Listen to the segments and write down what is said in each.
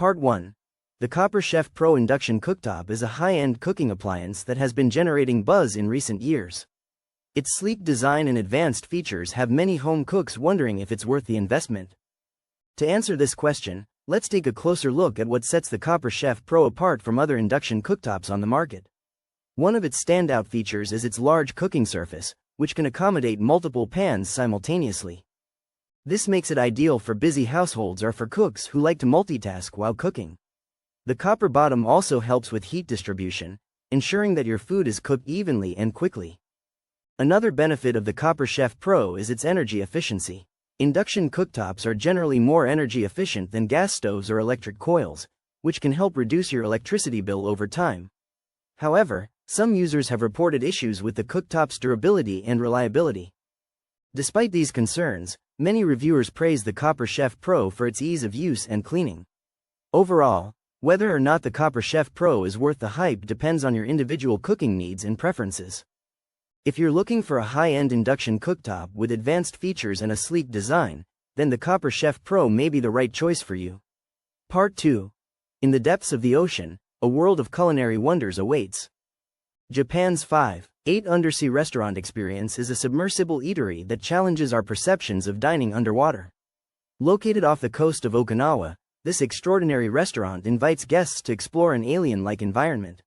Part 1. The Copper Chef Pro Induction Cooktop is a high-end cooking appliance that has been generating buzz in recent years. Its sleek design and advanced features have many home cooks wondering if it's worth the investment. To answer this question, let's take a closer look at what sets the Copper Chef Pro apart from other induction cooktops on the market. One of its standout features is its large cooking surface, which can accommodate multiple pans simultaneously. This makes it ideal for busy households or for cooks who like to multitask while cooking. The copper bottom also helps with heat distribution, ensuring that your food is cooked evenly and quickly. Another benefit of the Copper Chef Pro is its energy efficiency. Induction cooktops are generally more energy efficient than gas stoves or electric coils, which can help reduce your electricity bill over time. However, some users have reported issues with the cooktop's durability and reliability. Despite these concerns, many reviewers praise the Copper Chef Pro for its ease of use and cleaning. Overall, whether or not the Copper Chef Pro is worth the hype depends on your individual cooking needs and preferences. If you're looking for a high-end induction cooktop with advanced features and a sleek design, then the Copper Chef Pro may be the right choice for you. Part 2. In the depths of the ocean, a world of culinary wonders awaits. Japan's 5-8 undersea restaurant experience is a submersible eatery that challenges our perceptions of dining underwater. Located off the coast of Okinawa, this extraordinary restaurant invites guests to explore an alien-like environment.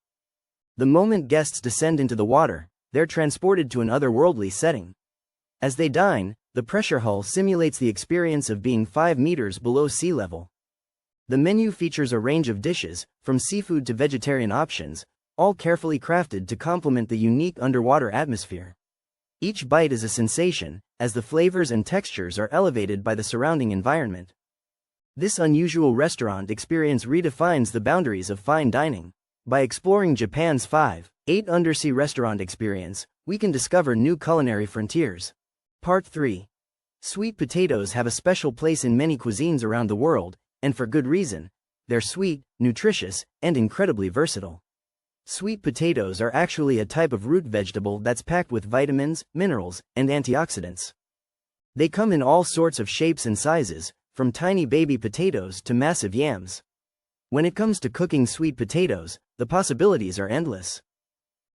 The moment guests descend into the water, they're transported to an otherworldly setting. As they dine, the pressure hull simulates the experience of being 5 meters below sea level. The menu features a range of dishes, from seafood to vegetarian options, all carefully crafted to complement the unique underwater atmosphere. Each bite is a sensation, as the flavors and textures are elevated by the surrounding environment. This unusual restaurant experience redefines the boundaries of fine dining. By exploring Japan's 5-8 undersea restaurant experience, we can discover new culinary frontiers. Part 3. Sweet potatoes have a special place in many cuisines around the world, and for good reason. They're sweet, nutritious, and incredibly versatile. Sweet potatoes are actually a type of root vegetable that's packed with vitamins, minerals, and antioxidants. They come in all sorts of shapes and sizes, from tiny baby potatoes to massive yams. When it comes to cooking sweet potatoes, the possibilities are endless.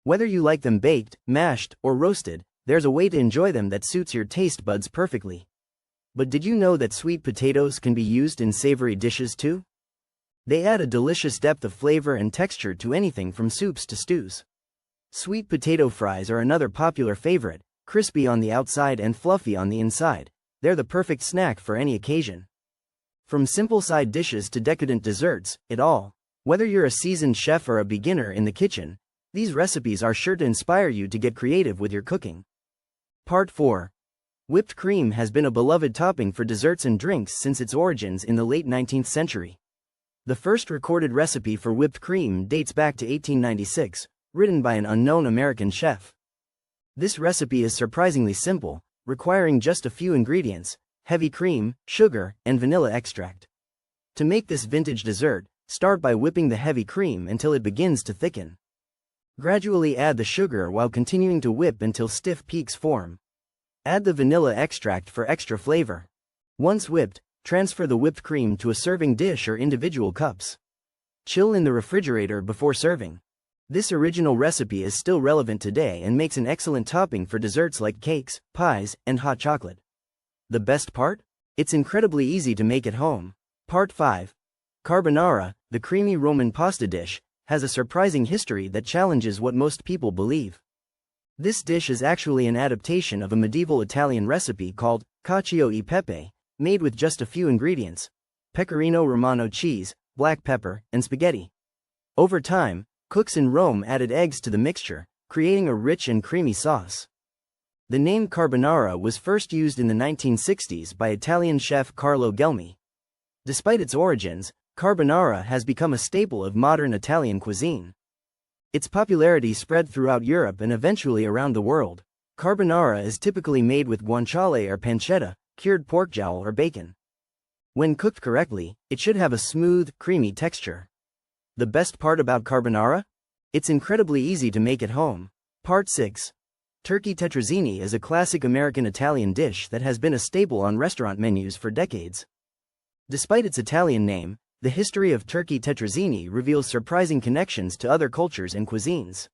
Whether you like them baked, mashed, or roasted, there's a way to enjoy them that suits your taste buds perfectly. But did you know that sweet potatoes can be used in savory dishes too? They add a delicious depth of flavor and texture to anything from soups to stews. Sweet potato fries are another popular favorite, crispy on the outside and fluffy on the inside. They're the perfect snack for any occasion. From simple side dishes to decadent desserts, whether you're a seasoned chef or a beginner in the kitchen, these recipes are sure to inspire you to get creative with your cooking. Part 4. Whipped cream has been a beloved topping for desserts and drinks since its origins in the late 19th century. The first recorded recipe for whipped cream dates back to 1896, written by an unknown American chef. This recipe is surprisingly simple, requiring just a few ingredients: heavy cream, sugar, and vanilla extract. To make this vintage dessert, start by whipping the heavy cream until it begins to thicken. Gradually add the sugar while continuing to whip until stiff peaks form. Add the vanilla extract for extra flavor. Once whipped, transfer the whipped cream to a serving dish or individual cups. Chill in the refrigerator before serving. This original recipe is still relevant today and makes an excellent topping for desserts like cakes, pies, and hot chocolate. The best part? It's incredibly easy to make at home. Part 5. Carbonara, the creamy Roman pasta dish, has a surprising history that challenges what most people believe. This dish is actually an adaptation of a medieval Italian recipe called cacio e pepe, made with just a few ingredients: pecorino romano cheese, black pepper, and spaghetti. Over time, cooks in Rome added eggs to the mixture, creating a rich and creamy sauce. The name carbonara was first used in the 1960s by Italian chef Carlo Gelmi. Despite its origins, carbonara has become a staple of modern Italian cuisine. Its popularity spread throughout Europe and eventually around the world. Carbonara is typically made with guanciale or pancetta, cured pork jowl or bacon. When cooked correctly, it should have a smooth, creamy texture. The best part about carbonara? It's incredibly easy to make at home. Part 6. Turkey tetrazzini is a classic American-Italian dish that has been a staple on restaurant menus for decades. Despite its Italian name, The history of turkey tetrazzini reveals surprising connections to other cultures and cuisines.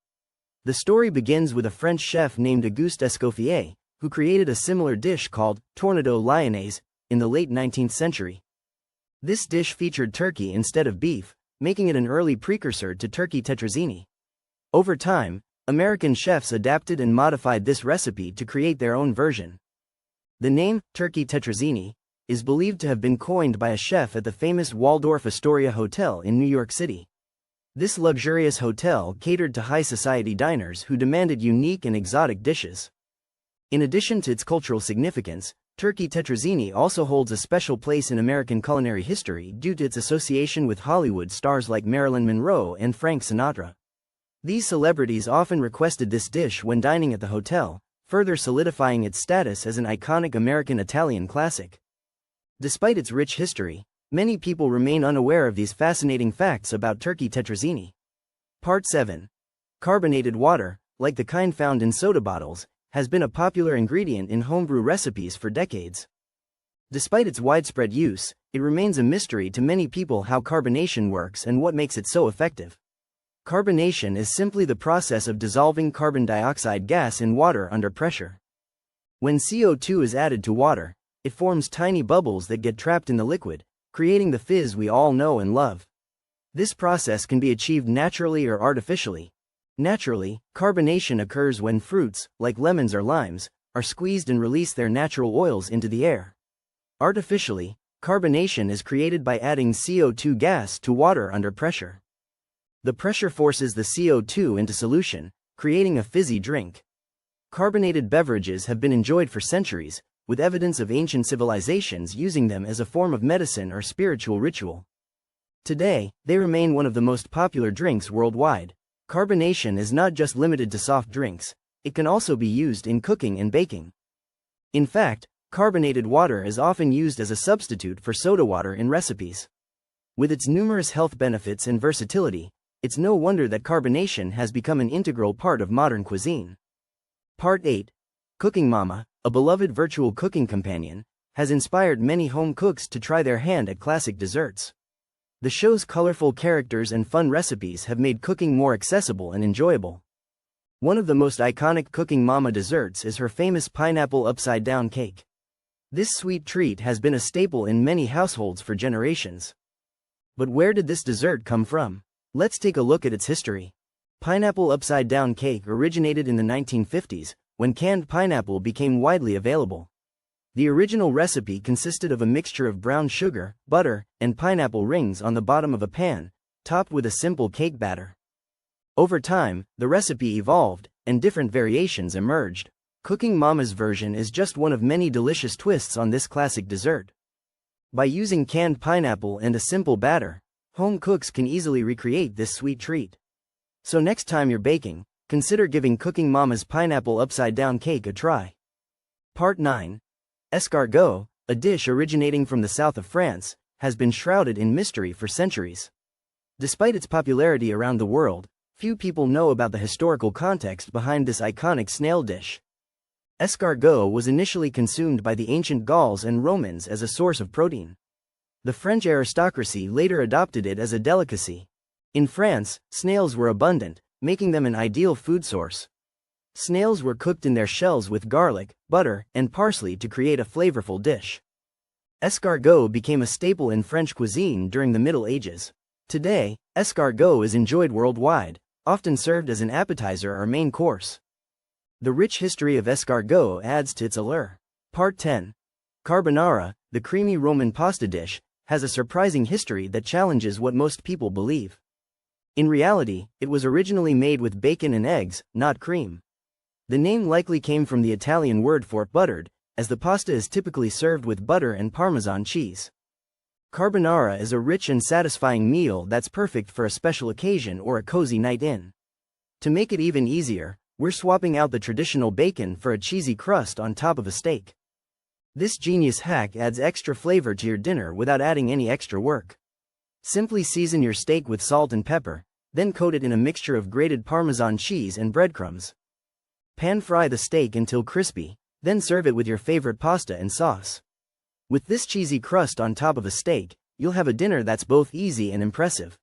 The story begins with a French chef named Auguste Escoffier, who created a similar dish called tournedos lyonnais in the late 19th century. This dish featured turkey instead of beef, making it an early precursor to turkey tetrazzini. Over time, American chefs adapted and modified this recipe to create their own version. The name, turkey tetrazzini, is believed to have been coined by a chef at the famous Waldorf Astoria Hotel in New York City. This luxurious hotel catered to high-society diners who demanded unique and exotic dishes. In addition to its cultural significance, turkey tetrazzini also holds a special place in American culinary history due to its association with Hollywood stars like Marilyn Monroe and Frank Sinatra. These celebrities often requested this dish when dining at the hotel, further solidifying its status as an iconic American Italian classic. Despite its rich history, many people remain unaware of these fascinating facts about turkey tetrazzini. Part 7. Carbonated water, like the kind found in soda bottles, has been a popular ingredient in homebrew recipes for decades. Despite its widespread use, it remains a mystery to many people how carbonation works and what makes it so effective. Carbonation is simply the process of dissolving carbon dioxide gas in water under pressure. When CO2 is added to water, it forms tiny bubbles that get trapped in the liquid, creating the fizz we all know and love. This process can be achieved naturally or artificially. Naturally, carbonation occurs when fruits, like lemons or limes, are squeezed and release their natural oils into the air. Artificially, carbonation is created by adding CO2 gas to water under pressure. The pressure forces the CO2 into solution, creating a fizzy drink. Carbonated beverages have been enjoyed for centuries, with evidence of ancient civilizations using them as a form of medicine or spiritual ritual. Today, they remain one of the most popular drinks worldwide. Carbonation is not just limited to soft drinks, it can also be used in cooking and baking. In fact, carbonated water is often used as a substitute for soda water in recipes. With its numerous health benefits and versatility, it's no wonder that carbonation has become an integral part of modern cuisine. Part 8. Cooking Mama, a beloved virtual cooking companion, has inspired many home cooks to try their hand at classic desserts. The show's colorful characters and fun recipes have made cooking more accessible and enjoyable. One of the most iconic Cooking Mama desserts is her famous pineapple upside-down cake. This sweet treat has been a staple in many households for generations. But where did this dessert come from? Let's take a look at its history. Pineapple upside-down cake originated in the 1950s, when canned pineapple became widely available. The original recipe consisted of a mixture of brown sugar, butter, and pineapple rings on the bottom of a pan, topped with a simple cake batter. Over time, the recipe evolved, and different variations emerged. Cooking Mama's version is just one of many delicious twists on this classic dessert. By using canned pineapple and a simple batter, home cooks can easily recreate this sweet treat. So next time you're baking, consider giving Cooking Mama's pineapple upside-down cake a try. Part 9. Escargot, a dish originating from the south of France, has been shrouded in mystery for centuries. Despite its popularity around the world, few people know about the historical context behind this iconic snail dish. Escargot was initially consumed by the ancient Gauls and Romans as a source of protein. The French aristocracy later adopted it as a delicacy. In France, snails were abundant, making them an ideal food source. Snails were cooked in their shells with garlic, butter, and parsley to create a flavorful dish. Escargot became a staple in French cuisine during the Middle Ages. Today, escargot is enjoyed worldwide, often served as an appetizer or main course. The rich history of escargot adds to its allure. Part 10. Carbonara, the creamy Roman pasta dish, has a surprising history that challenges what most people believe. In reality, it was originally made with bacon and eggs, not cream. The name likely came from the Italian word for buttered, as the pasta is typically served with butter and Parmesan cheese. Carbonara is a rich and satisfying meal that's perfect for a special occasion or a cozy night in. To make it even easier, we're swapping out the traditional bacon for a cheesy crust on top of a steak. This genius hack adds extra flavor to your dinner without adding any extra work. Simply season your steak with salt and pepper, then coat it in a mixture of grated Parmesan cheese and breadcrumbs. Pan-fry the steak until crispy, then serve it with your favorite pasta and sauce. With this cheesy crust on top of a steak, you'll have a dinner that's both easy and impressive.